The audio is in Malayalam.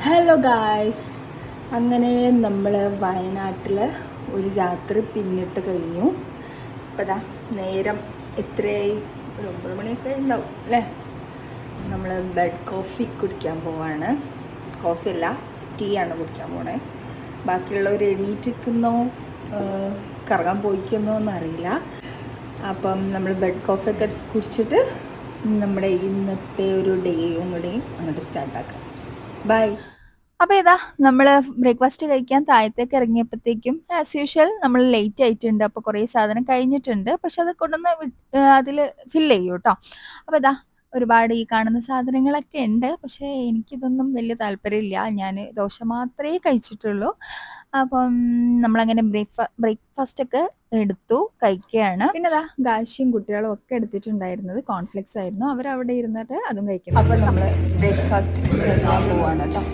ഹലോ ഗായ്സ്, അങ്ങനെ നമ്മൾ വയനാട്ടിൽ ഒരു രാത്രി പിന്നിട്ട് കഴിഞ്ഞു. അപ്പോൾ ദാ നേരം എത്രയായി? ഒരു 9 മണിയൊക്കെ ഉണ്ടാവും അല്ലേ? നമ്മൾ ബെഡ് കോഫി കുടിക്കാൻ പോവാണ്. കോഫി അല്ല, ടീ ആണ് കുടിക്കാൻ പോണേ. ബാക്കിയുള്ളവർ എണീറ്റിരിക്കുന്നോ കറങ്ങാൻ പോയിക്കുന്നോ എന്നറിയില്ല. അപ്പം നമ്മൾ ബെഡ് കോഫിയൊക്കെ കുടിച്ചിട്ട് നമ്മുടെ ഇന്നത്തെ ഒരു ഡേയും കൂടി അങ്ങോട്ട് സ്റ്റാർട്ടാക്കാം. ബൈ. അപ്പോൾ ഇതാ നമ്മൾ ബ്രേക്ക്ഫാസ്റ്റ് കഴിക്കാൻ താഴത്തേക്ക് ഇറങ്ങിയപ്പോഴത്തേക്കും ആസ് യൂഷ്വൽ നമ്മൾ ലേറ്റ് ആയിട്ടുണ്ട്. അപ്പോൾ കുറേ സാധനം കഴിഞ്ഞിട്ടുണ്ട്, പക്ഷെ അത് കൊണ്ടുവന്ന് അതിൽ ഫില്ല് ചെയ്യും കേട്ടോ. അപ്പോൾ ഇതാ ഒരുപാട് ഈ കാണുന്ന സാധനങ്ങളൊക്കെ ഉണ്ട്, പക്ഷേ എനിക്കിതൊന്നും വലിയ താല്പര്യമില്ല. ഞാൻ ദോശ മാത്രമേ കഴിച്ചിട്ടുള്ളൂ. അപ്പം നമ്മളങ്ങനെ ബ്രേക്ക്ഫാസ്റ്റൊക്കെ എടുത്തു കഴിക്കുകയാണ്. പിന്നെ ഇതാ ഗാഷിയും കുട്ടികളും ഒക്കെ എടുത്തിട്ടുണ്ടായിരുന്നത് കോൺഫ്ലെക്സ് ആയിരുന്നു. അവരവിടെ ഇരുന്നിട്ട് അതും കഴിക്കുന്നു. അപ്പം നമ്മൾ ബ്രേക്ക്ഫാസ്റ്റ് കഴിക്കാൻ പോവാണ് കേട്ടോ.